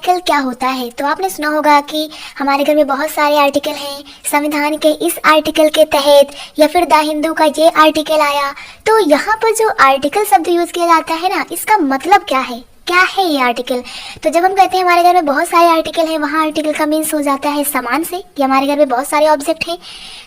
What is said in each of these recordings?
Article क्या होता है। तो आपने सुना होगा कि हमारे घर में बहुत सारे आर्टिकल हैं। संविधान के इस आर्टिकल के तहत या फिर द हिंदू का ये आर्टिकल आया। तो यहाँ पर जो आर्टिकल शब्द यूज किया जाता है ना, इसका मतलब क्या है ये आर्टिकल। तो जब हम कहते हैं हमारे घर में बहुत सारे आर्टिकल हैं, वहाँ आर्टिकल का मीन्स हो जाता है सामान से कि हमारे घर में बहुत सारे ऑब्जेक्ट हैं।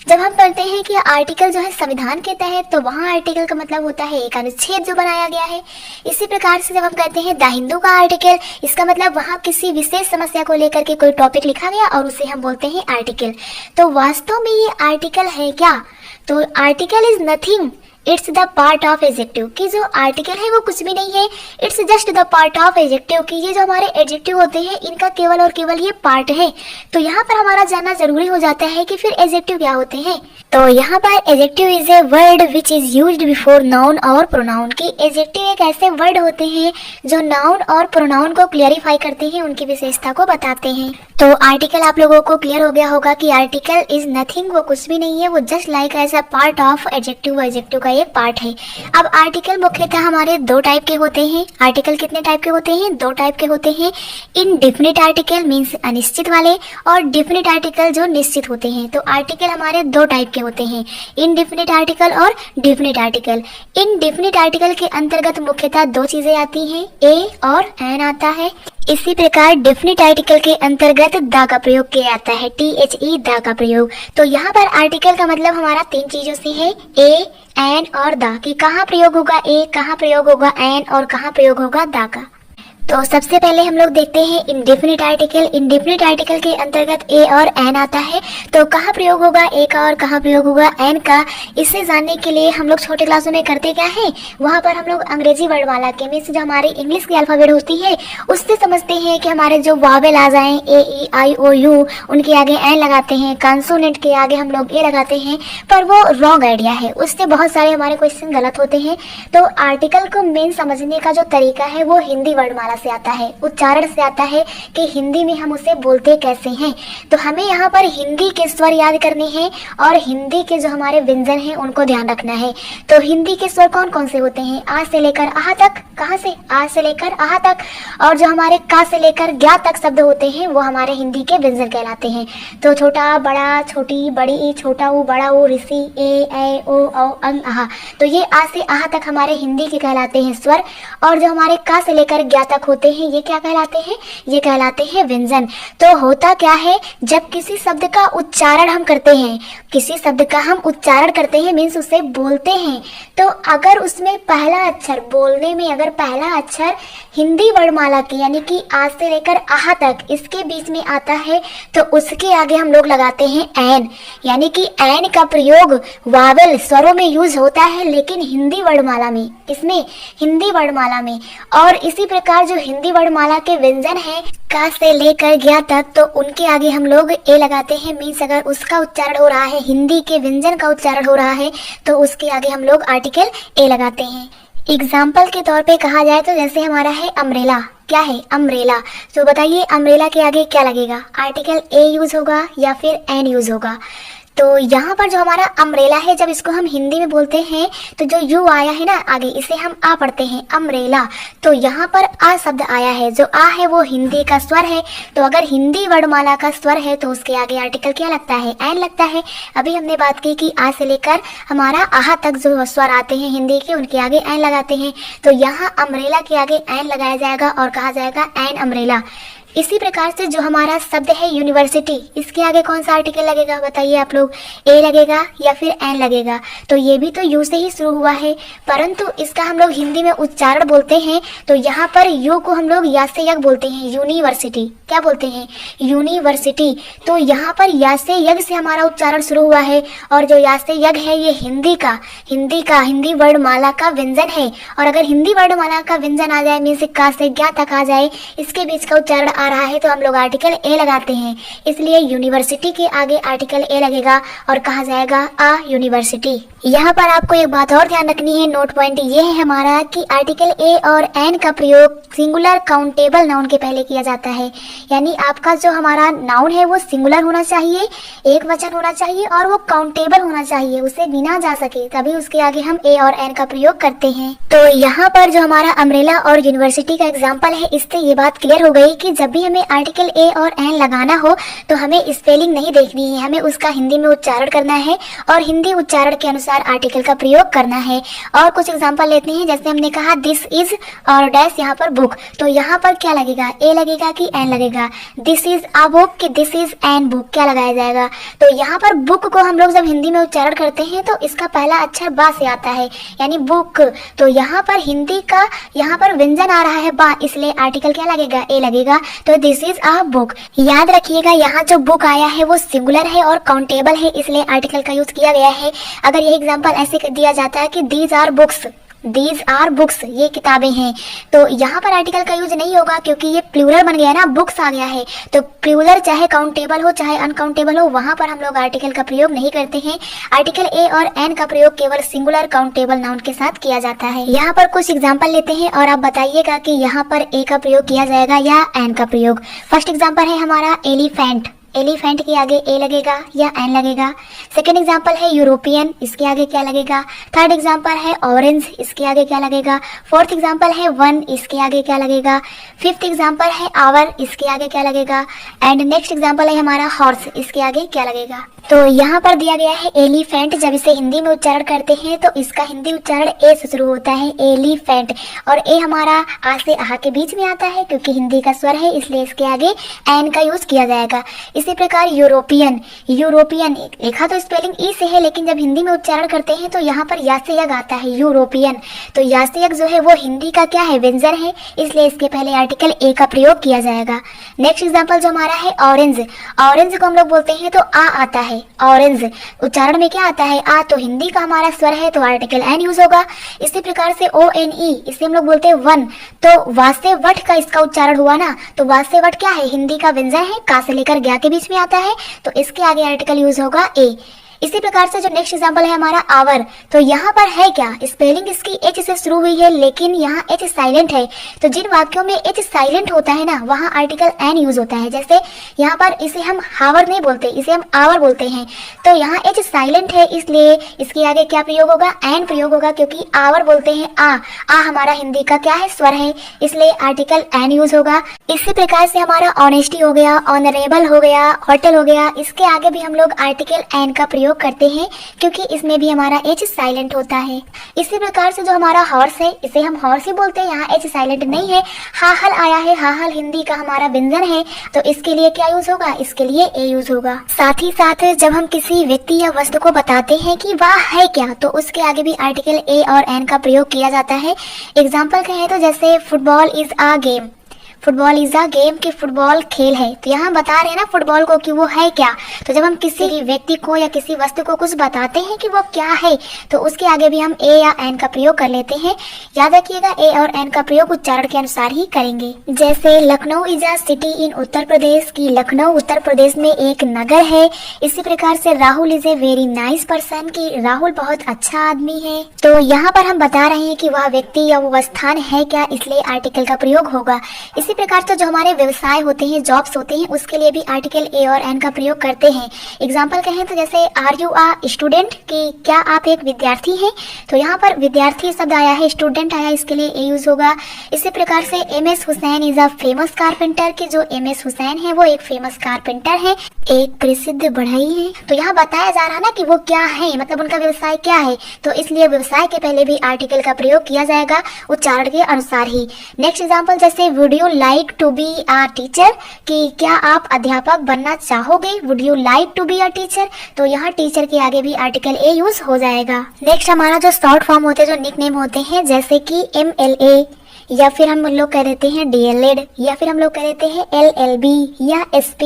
जब हम पढ़ते हैं कि आर्टिकल जो है संविधान के तहत, तो वहाँ आर्टिकल का मतलब होता है एक अनुच्छेद जो बनाया गया है। इसी प्रकार से जब हम कहते हैं द हिंदू का आर्टिकल, इसका मतलब वहाँ किसी विशेष समस्या को लेकर के कोई टॉपिक लिखा गया और उसे हम बोलते हैं आर्टिकल। तो वास्तव में ये आर्टिकल है क्या? तो article is nothing, it's the part of adjective. कि जो आर्टिकल है वो कुछ भी नहीं है, it's just the part of adjective. कि ये जो हमारे एडजेक्टिव होते हैं इनका केवल और केवल ये पार्ट है। तो यहाँ पर हमारा जानना जरूरी हो जाता है कि फिर एडजेक्टिव क्या होते हैं। तो यहाँ पर adjective is a word which is used before noun और प्रोनाउन। की एडजेक्टिव एक ऐसे वर्ड होते हैं जो नाउन और प्रोनाउन को क्लियरिफाई करते हैं, उनकी विशेषता को बताते हैं। तो आर्टिकल आप लोगों को क्लियर हो गया होगा कि आर्टिकल इज नथिंग, वो कुछ भी नहीं है, वो just like as a part of adjective, adjective का एक पार्ट है। अब आर्टिकल मुख्यतः हमारे दो टाइप के होते हैं। आर्टिकल कितने टाइप के होते हैं? दो टाइप के होते हैं। इनडेफिनिट आर्टिकल मीन्स अनिश्चित वाले, और डेफिनिट आर्टिकल जो निश्चित होते हैं। तो आर्टिकल हमारे दो टाइप के होते हैं, इनडेफिनिट आर्टिकल और डेफिनिट आर्टिकल। इनडेफिनिट आर्टिकल के अंतर्गत मुख्यतः दो चीजें आती हैं, ए और एन आता है। इसी प्रकार डेफिनिट आर्टिकल के अंतर्गत द का प्रयोग किया जाता है, THE द का प्रयोग। तो यहाँ पर आर्टिकल का मतलब हमारा तीन चीजों से है, ए, एन और द। कि कहाँ प्रयोग होगा ए, कहाँ प्रयोग होगा एन और कहाँ प्रयोग होगा द का। तो सबसे पहले हम लोग देखते हैं इंडेफिनिट आर्टिकल। इंडेफिनिट आर्टिकल के अंतर्गत ए और एन आता है। तो कहाँ प्रयोग होगा ए का और कहाँ प्रयोग होगा एन का, इसे जानने के लिए हम लोग छोटे क्लासों में करते क्या है, वहाँ पर हम लोग अंग्रेजी वर्णमाला के मीन्स जो हमारी इंग्लिश की अल्फाबेट होती है उससे समझते हैं कि हमारे जो वावेल आ जाएं AEIOU, उनके आगे एन लगाते हैं, कंसोनेंट के आगे हम लोग ए लगाते हैं, पर वो रॉन्ग आइडिया है, उससे बहुत सारे हमारे क्वेश्चन गलत होते हैं। तो आर्टिकल को मेन समझने का जो तरीका है वो हिंदी वर्णमाला से आता है, उच्चारण से आता है कि हिंदी में हम उसे बोलते कैसे हैं। तो हमें यहाँ पर हिंदी के स्वर याद करने हैं और हिंदी के जो हमारे व्यंजन हैं उनको ध्यान रखना है। तो हिंदी के स्वर कौन कौन से होते हैं? आ से लेकर आह तक। कहाँ से? आ से लेकर आह तक। और जो हमारे का से लेकर ज्ञा तक शब्द होते हैं वो हमारे हिंदी के व्यंजन कहलाते हैं। तो छोटा, बड़ा, छोटी, बड़ी, छोटा ऊ, बड़ा ऊ, ऋषि, ए, ओ, औ, अंग, आह। तो ये आ से आह तक हमारे हिंदी के कहलाते हैं स्वर। और जो हमारे का से लेकर ज्ञा तक होते हैं ये क्या कहलाते हैं? ये कहलाते हैं व्यंजन। तो होता क्या है, जब किसी शब्द का उच्चारण हम करते हैं, किसी शब्द का हम उच्चारण करते हैं मीन्स उसे बोलते हैं, तो अगर उसमें पहला अक्षर, बोलने में अगर पहला अक्षर हिंदी वर्णमाला की यानी कि आ से लेकर आह तक इसके बीच में आता है तो उसके आगे हम लोग लगाते हैं एन। यानी कि एन का प्रयोग वावेल स्वरों में यूज होता है, लेकिन हिंदी वर्णमाला में, इसमें हिंदी वर्णमाला में। और इसी प्रकार जो हिंदी वर्णमाला के व्यंजन हैं का से लेकर ज्ञा तक, तो उनके आगे हम लोग ए लगाते हैं। मीन्स अगर उसका उच्चारण हो रहा है, हिंदी के व्यंजन का उच्चारण हो रहा है, तो उसके आगे हम लोग आर्टिकल ए लगाते हैं। एग्जाम्पल के तौर पे कहा जाए तो जैसे हमारा है अम्ब्रेला। क्या है? अम्ब्रेला। तो बताइए अम्ब्रेला के आगे क्या लगेगा? आर्टिकल ए यूज होगा या फिर एन यूज होगा? तो यहाँ पर जो हमारा अम्ब्रेला है, जब इसको हम हिंदी में बोलते हैं तो जो यू आया है ना आगे, इसे हम आ पढ़ते हैं, अम्ब्रेला। तो यहाँ पर आ शब्द आया है, जो आ है वो हिंदी का स्वर है। तो अगर हिंदी वर्णमाला का स्वर है तो उसके आगे आर्टिकल क्या लगता है? एन लगता है। अभी हमने बात की कि आ से लेकर हमारा आह तक जो स्वर आते हैं हिंदी के, उनके आगे एन लगाते हैं। तो यहाँ अम्ब्रेला के आगे एन लगाया जाएगा और कहा जाएगा एन अम्ब्रेला। इसी प्रकार से जो हमारा शब्द है यूनिवर्सिटी, इसके आगे कौन सा आर्टिकल लगेगा बताइए आप लोग? ए लगेगा या फिर एन लगेगा? तो ये भी तो यू से ही शुरू हुआ है, परंतु इसका हम लोग हिंदी में उच्चारण बोलते हैं तो यहाँ पर यू को हम लोग या से यग बोलते हैं, यूनिवर्सिटी। क्या बोलते हैं? यूनिवर्सिटी। तो यहाँ पर या से यग से हमारा उच्चारण शुरू हुआ है, और जो या से यग है ये हिंदी वर्णमाला का व्यंजन है। और अगर हिंदी वर्णमाला का व्यंजन आ जाए मीन्स का से ज्ञा तक आ जाए, इसके बीच का उच्चारण आ रहा है तो हम लोग आर्टिकल ए लगाते हैं। इसलिए यूनिवर्सिटी के आगे आर्टिकल ए लगेगा और कहा जाएगा आ यूनिवर्सिटी। यहाँ पर आपको एक बात और ध्यान रखनी है, नोट पॉइंट ये है हमारा कि आर्टिकल ए और एन का प्रयोग सिंगुलर काउंटेबल नाउन के पहले किया जाता है। यानी आपका जो हमारा नाउन है वो सिंगुलर होना चाहिए, एक वचन होना चाहिए और वो काउंटेबल होना चाहिए, उसे गिना जा सके, तभी उसके आगे हम ए और एन का प्रयोग करते हैं। तो यहाँ पर जो हमारा अम्ब्रेला और यूनिवर्सिटी का एग्जाम्पल है, इससे ये बात क्लियर हो गई कि जब जब भी हमें आर्टिकल ए और एन लगाना हो तो हमें स्पेलिंग नहीं देखनी है, हमें उसका हिंदी में उच्चारण करना है और हिंदी उच्चारण के अनुसार आर्टिकल का प्रयोग करना है। और कुछ एग्जांपल लेते हैं, जैसे हमने कहा दिस इज और डैश यहाँ पर बुक, तो यहाँ पर क्या लगेगा, ए लगेगा कि एन लगेगा। दिस इज अ बुक कि दिस इज एन बुक, क्या लगाया जाएगा। तो यहाँ पर बुक को हम लोग जब हिंदी में उच्चारण करते हैं तो इसका पहला अक्षर बा से आता है, यानी बुक। तो यहाँ पर हिंदी का यहाँ पर व्यंजन आ रहा है बा, इसलिए आर्टिकल क्या लगेगा, ए लगेगा। तो दिस इज अ बुक। याद रखिएगा यहाँ जो बुक आया है वो सिंगुलर है और काउंटेबल है, इसलिए आर्टिकल का यूज किया गया है। अगर ये एग्जांपल ऐसे दिया जाता है कि these are books, these are books, ये किताबें हैं, तो यहाँ पर आर्टिकल का यूज नहीं होगा क्योंकि ये प्लूरल बन गया ना, बुक्स आ गया है। तो प्लूरल चाहे काउंटेबल हो चाहे अनकाउंटेबल हो, वहां पर हम लोग आर्टिकल का प्रयोग नहीं करते हैं। आर्टिकल ए और एन का प्रयोग केवल सिंगुलर काउंटेबल नाउन के साथ किया जाता है। यहाँ पर कुछ एग्जाम्पल लेते हैं और आप बताइएगा कि यहाँ पर ए का प्रयोग किया जाएगा या एन का प्रयोग। फर्स्ट एग्जाम्पल है हमारा एलिफेंट, एलिफेंट के आगे ए लगेगा या एन लगेगा। सेकेंड एग्जांपल है यूरोपियन, इसके आगे क्या लगेगा। थर्ड एग्जांपल है ऑरेंज, इसके आगे क्या लगेगा। फोर्थ एग्जांपल है वन, इसके आगे क्या लगेगा। फिफ्थ एग्जांपल है आवर, इसके आगे क्या लगेगा। एंड नेक्स्ट एग्जांपल है हमारा हॉर्स, इसके आगे क्या लगेगा। तो यहाँ पर दिया गया है एलिफेंट, जब इसे हिंदी में उच्चारण करते हैं तो इसका हिंदी उच्चारण ए से शुरू होता है, एलिफेंट। और ए हमारा आ से आह के बीच में आता है क्योंकि हिंदी का स्वर है, इसलिए इसके आगे एन का यूज किया जाएगा। इसी प्रकार यूरोपियन, यूरोपियन लिखा तो स्पेलिंग ई से है, लेकिन जब हिंदी में उच्चारण करते हैं तो यहाँ पर या से यग आता है, यूरोपियन। तो या से यग जो है वो हिंदी का क्या है, व्यंजन है, इसलिए इसके पहले आर्टिकल ए का प्रयोग किया जाएगा। नेक्स्ट एग्जाम्पल जो हमारा है ऑरेंज, ऑरेंज को हम लोग बोलते हैं तो आ आता है, ऑरेंज उच्चारण में क्या आता है, आ। तो हिंदी का हमारा स्वर है तो आर्टिकल एन यूज होगा। इसी प्रकार से ओ एन ई, इसे हम लोग बोलते हैं वन, तो वा से वट का इसका उच्चारण हुआ ना, तो वा से वट क्या है, हिंदी का व्यंजन है, का से लेकर ज्ञा के बीच में आता है, तो इसके आगे आर्टिकल यूज होगा ए। इसी प्रकार से जो नेक्स्ट एग्जांपल है हमारा आवर, तो यहाँ पर है क्या, स्पेलिंग इसकी एच से शुरू हुई है लेकिन यहाँ एच साइलेंट है। तो जिन वाक्यों में एच साइलेंट होता है ना, वहाँ आर्टिकल एन यूज होता है। जैसे यहाँ पर इसे हम हावर नहीं बोलते, इसे हम आवर बोलते हैं, तो यहाँ एच साइलेंट है, इसलिए इसके आगे क्या प्रयोग होगा, एन प्रयोग होगा, क्योंकि आवर बोलते हैं आ हमारा हिंदी का क्या है, स्वर है, इसलिए आर्टिकल एन यूज होगा। इसी प्रकार से हमारा ऑनेस्टी हो गया, ऑनरेबल हो गया, होटल हो गया, इसके आगे भी हम लोग आर्टिकल एन का प्रयोग करते हैं क्योंकि इसमें भी हमारा एच साइलेंट होता है। इसी प्रकार से जो हमारा हॉर्स है, इसे हम हॉर्स ही बोलते हैं, यहाँ एच साइलेंट नहीं है। हाहल आया है, हाहल हिंदी का हमारा व्यंजन है, तो इसके लिए क्या यूज होगा, इसके लिए ए यूज होगा। साथ ही साथ जब हम किसी व्यक्ति या वस्तु को बताते हैं कि वह है क्या, तो उसके आगे भी आर्टिकल ए और एन का प्रयोग किया जाता है। एग्जाम्पल कहें तो जैसे football is a game, football is a game कि फुटबॉल खेल है, तो यहाँ बता रहे हैं ना फुटबॉल को कि वो है क्या। तो जब हम किसी व्यक्ति को या किसी वस्तु को कुछ बताते हैं कि वो क्या है, तो उसके आगे भी हम ए या एन का प्रयोग कर लेते हैं। याद रखिएगा ए और एन का प्रयोग उच्चारण के अनुसार ही करेंगे। जैसे Lucknow is a city in Uttar Pradesh की लखनऊ उत्तर प्रदेश में एक नगर है। इसी प्रकार से Rahul is a very nice person की राहुल बहुत अच्छा आदमी है। तो यहाँ पर हम बता रहे हैं कि वह व्यक्ति या वो स्थान है क्या, इसलिए आर्टिकल का प्रयोग होगा। इसी प्रकार से जो हमारे व्यवसाय होते हैं, जॉब्स होते हैं, उसके लिए भी आर्टिकल ए और एन का प्रयोग करते हैं। एग्जाम्पल कहें तो जैसे आर यू आ स्टूडेंट कि क्या आप एक विद्यार्थी हैं, तो यहाँ पर विद्यार्थी शब्द आया है, स्टूडेंट आया, इसके लिए ए यूज होगा। इसी प्रकार से M S Hussain is a famous carpenter कि जो एम एस हुसैन है वो एक फेमस कारपेंटर है, एक प्रसिद्ध बढ़ई है। तो यहाँ बताया जा रहा ना कि वो क्या है, मतलब उनका व्यवसाय क्या है, तो इसलिए व्यवसाय के पहले भी आर्टिकल का प्रयोग किया जाएगा उच्चारण के अनुसार ही। नेक्स्ट एग्जाम्पल जैसे would you like to be a teacher कि क्या आप अध्यापक बनना चाहोगे, would you like to be a teacher, तो यहाँ टीचर के आगे भी आर्टिकल ए यूज हो जाएगा। नेक्स्ट हमारा जो शॉर्ट फॉर्म होते हैं, जो निक नेम होते हैं, जैसे कि MLA या फिर हम लोग कह देते हैं DLED या फिर हम लोग कह देते हैं LLB या SP।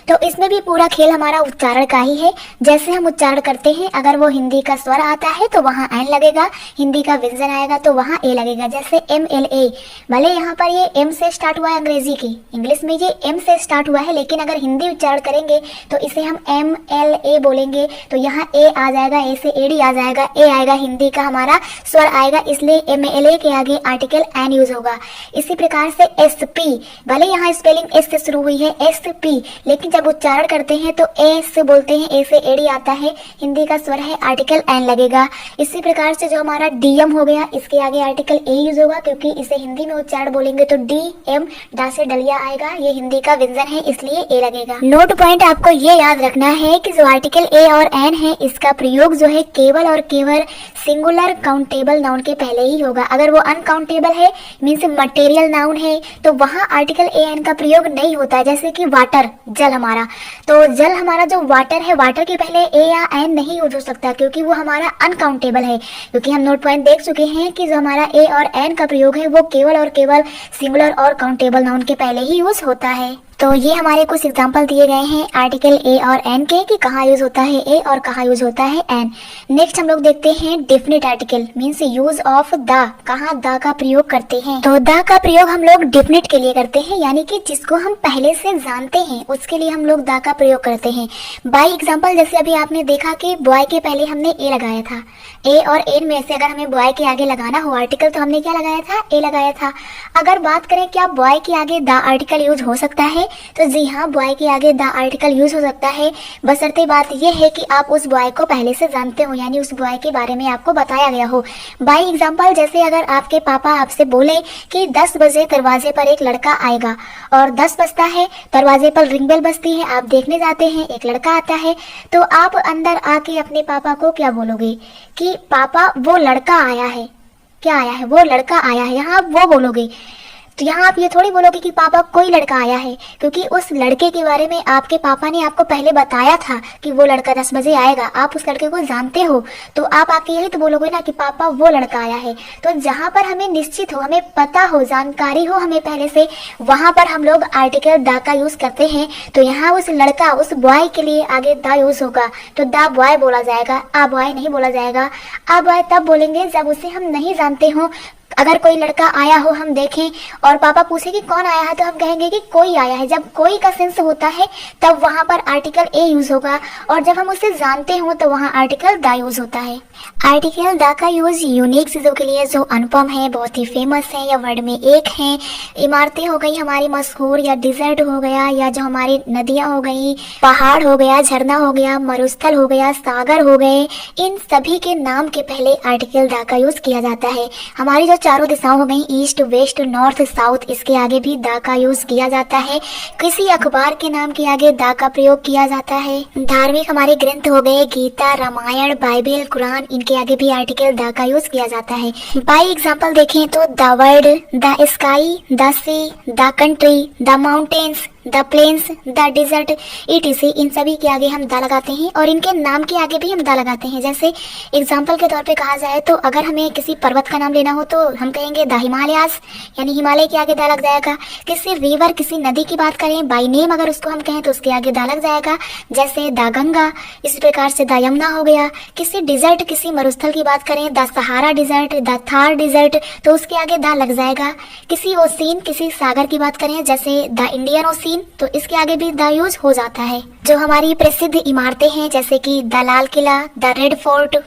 तो इसमें भी पूरा खेल हमारा उच्चारण का ही है। जैसे हम उच्चारण करते हैं, अगर वो हिंदी का स्वर आता है तो वहाँ एन लगेगा, हिंदी का व्यंजन आएगा तो वहाँ ए लगेगा। जैसे MLA, भले यहाँ पर ये M से स्टार्ट हुआ है अंग्रेजी की, इंग्लिश में ये M से स्टार्ट हुआ है, लेकिन अगर हिंदी उच्चारण करेंगे तो इसे हम MLA बोलेंगे, तो यहाँ ए आ जाएगा, ए से एडी आ जाएगा, ए आएगा, हिंदी का हमारा स्वर आएगा, इसलिए MLA के आगे आर्टिकल एन यूज यूज होगा। इसी प्रकार से SP, भले यहाँ स्पेलिंग एस से शुरू हुई है SP, लेकिन जब उच्चारण करते हैं तो एस बोलते हैं, ए से एडी आता है, हिंदी का स्वर है, आर्टिकल एन लगेगा। इसी प्रकार से जो हमारा DM हो गया, इसके आगे आर्टिकल ए यूज होगा, क्योंकि इसे हिंदी में उच्चारण बोलेंगे तो DM, डा से डलिया आएगा, ये हिंदी का व्यंजन है इसलिए ए लगेगा। नोट पॉइंट आपको ये याद रखना है कि जो आर्टिकल ए और एन है, इसका प्रयोग जो है केवल और केवल सिंगुलर काउंटेबल नाउन के पहले ही होगा। अगर वो अनकाउंटेबल है, मीन्स मटेरियल नाउन है, तो वहाँ आर्टिकल ए एन का प्रयोग नहीं होता है। जैसे कि वाटर, जल हमारा, तो जल हमारा जो वाटर है, वाटर के पहले ए या एन नहीं यूज हो सकता, क्योंकि वो हमारा अनकाउंटेबल है। क्योंकि हम नोट पॉइंट देख चुके हैं कि जो हमारा ए और एन का प्रयोग है वो केवल और केवल सिंगुलर और काउंटेबल नाउन के पहले ही यूज होता है। तो ये हमारे कुछ एग्जाम्पल दिए गए हैं आर्टिकल ए और एन के, कि कहाँ यूज होता है ए और कहाँ यूज होता है एन। नेक्स्ट हम लोग देखते हैं definite article, means use of the, कहाँ द का प्रयोग करते हैं। तो द का प्रयोग हम लोग डेफिनेट के लिए करते हैं, यानी कि जिसको हम पहले से जानते हैं उसके लिए हम लोग द का प्रयोग करते हैं। बाय एग्जाम्पल, जैसे अभी आपने देखा कि बॉय के पहले हमने ए लगाया था, ए और एन में से अगर हमें बॉय के आगे लगाना हो आर्टिकल तो हमने क्या लगाया था, ए लगाया था। अगर बात करें क्या बॉय के आगे द आर्टिकल यूज हो सकता है, तो जी हाँ, बॉय के आगे द आर्टिकल यूज हो सकता है, बशर्ते बात यह है कि आप उस बॉय को पहले से जानते हो, यानी उस बॉय के बारे में आपको बताया गया हो। बाय एग्जाम्पल, जैसे अगर आपके पापा आपसे बोले कि 10 बजे दरवाजे पर एक लड़का आएगा, और 10 बजता है, दरवाजे पर रिंग बेल बजती है, आप देखने जाते हैं, एक लड़का आता है, तो आप अंदर आके अपने पापा को क्या बोलोगे कि पापा वो लड़का आया है, क्या आया है, वो लड़का आया है, यहाँ आप वो बोलोगे। तो यहाँ आप ये थोड़ी बोलोगे कि पापा कोई लड़का आया है, क्योंकि उस लड़के के बारे में आपके पापा ने आपको पहले बताया था कि वो लड़का 10 बजे आएगा, आप उस लड़के को जानते हो, तो आप आके यही तो बोलोगे ना कि पापा वो लड़का आया है। तो जहाँ पर हमें निश्चित हो, हमें पता हो, जानकारी हो हमें पहले से, वहाँ पर हम लोग आर्टिकल द का यूज करते हैं। तो यहाँ उस लड़का, उस बॉय के लिए आगे द यूज होगा, तो द बॉय बोला जाएगा, आ बॉय नहीं बोला जाएगा। आ बॉय तब बोलेंगे जब उसे हम नहीं जानते हो। अगर कोई लड़का आया हो, हम देखें और पापा पूछे कि कौन आया है, तो हम कहेंगे कि कोई आया है। जब कोई का सेंस होता है तब वहाँ पर आर्टिकल ए यूज होगा, और जब हम उसे जानते हो तो वहाँ आर्टिकल द यूज होता है। आर्टिकल द का यूज यूनिक चीजों के लिए जो अनुपम है, बहुत ही फेमस है या वर्ड में एक है, इमारतें हो गई हमारी मशहूर, या डिजर्ट हो गया, या जो हमारी नदियां हो गई, पहाड़ हो गया, झरना हो गया, मरुस्थल हो गया, सागर हो गए, इन सभी के नाम के पहले आर्टिकल द का यूज किया जाता है। हमारी जो चारों दिशाओं हो गई, ईस्ट, वेस्ट, नॉर्थ, साउथ, इसके आगे भी द का यूज किया जाता है। किसी अखबार के नाम के आगे द का प्रयोग किया जाता है। धार्मिक हमारे ग्रंथ हो गए, गीता, रामायण, बाइबल, कुरान, इनके आगे भी आर्टिकल द का यूज किया जाता है। बाय एग्जाम्पल देखें तो the world, the sky, the sea, the country, the mountains, the plains, the desert, ETC, इन सभी के आगे हम द लगाते हैं, और इनके नाम के आगे भी हम द लगाते हैं। जैसे एग्जाम्पल के तौर पे कहा जाए तो अगर हमें किसी पर्वत का नाम लेना हो तो हम कहेंगे द हिमालयास, यानी हिमालय के आगे द लग जाएगा। किसी रिवर, किसी नदी की बात करें बाय नेम अगर उसको हम कहें तो उसके आगे द लग जाएगा, जैसे द गंगा। इस प्रकार से द यमुना हो गया। किसी डिजर्ट, किसी मरुस्थल की बात करें, the Sahara desert, the Thar desert, तो उसके आगे द लग जाएगा। किसी ओशिन, किसी सागर की बात करें, जैसे द इंडियन ओशिन, तो इसके आगे भी द यूज हो जाता है। जो हमारी प्रसिद्ध इमारतें हैं, जैसे कि the Lal Qila, the red fort,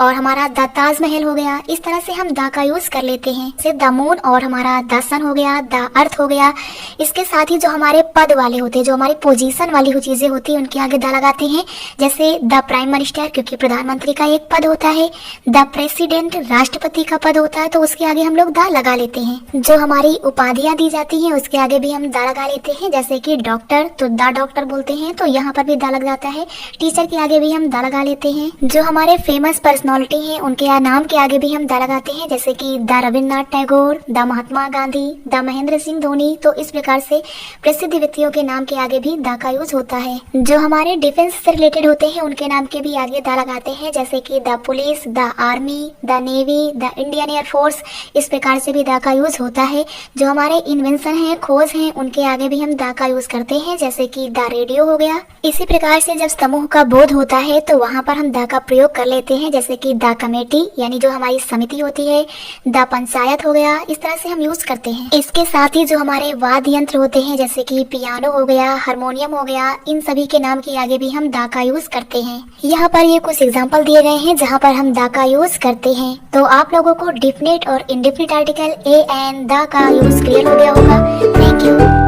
और हमारा द ताजमहल हो गया, इस तरह से हम द का यूज कर लेते हैं। जैसे द मून और हमारा द सन हो गया, द अर्थ हो गया। इसके साथ ही जो हमारे पद वाले होते हैं, जो हमारी पोजीशन वाली हो चीजें होती है, उनके आगे द लगाते हैं। जैसे द प्राइम मिनिस्टर, क्योंकि प्रधानमंत्री का एक पद होता है। द प्रेसिडेंट, राष्ट्रपति का पद होता है, तो उसके आगे हम लोग द लगा लेते हैं। जो हमारी उपाधियां दी जाती हैं उसके आगे भी हम द लगा लेते हैं। जैसे कि डॉक्टर, तो द डॉक्टर बोलते हैं, तो यहाँ पर भी द लग जाता है। टीचर के आगे भी हम द लगा लेते हैं। जो हमारे फेमस पर्सनालिटी हैं उनके नाम के आगे भी हम द लगाते हैं, जैसे कि the Rabindranath Tagore, the Mahatma Gandhi, the Mahendra Singh Dhoni. तो इस प्रकार से प्रसिद्ध व्यक्तियों के नाम के आगे भी द का यूज होता है। जो हमारे डिफेंस से रिलेटेड होते हैं उनके नाम के भी आगे द लगाते हैं, जैसे कि the police, the army, the navy, the Indian air force, इस प्रकार से भी द का यूज होता है। जो हमारे इन्वेंशन है, खोज है, उनके आगे भी हम द का यूज करते हैं, जैसे कि द रेडियो हो गया। इसी प्रकार से जब समूह का बोध होता है तो वहाँ पर हम द का प्रयोग कर लेते हैं, जैसे जैसे कि द कमेटी यानी जो हमारी समिति होती है, द पंचायत हो गया, इस तरह से हम यूज करते हैं। इसके साथ ही जो हमारे वाद्य यंत्र होते हैं जैसे कि पियानो हो गया, हारमोनियम हो गया, इन सभी के नाम के आगे भी हम द का यूज करते हैं। यहाँ पर ये कुछ एग्जाम्पल दिए गए हैं जहाँ पर हम द का यूज करते हैं। तो आप लोगों को डिफिनिट और indefinite article A and the का यूज क्लियर हो गया होगा। Thank you.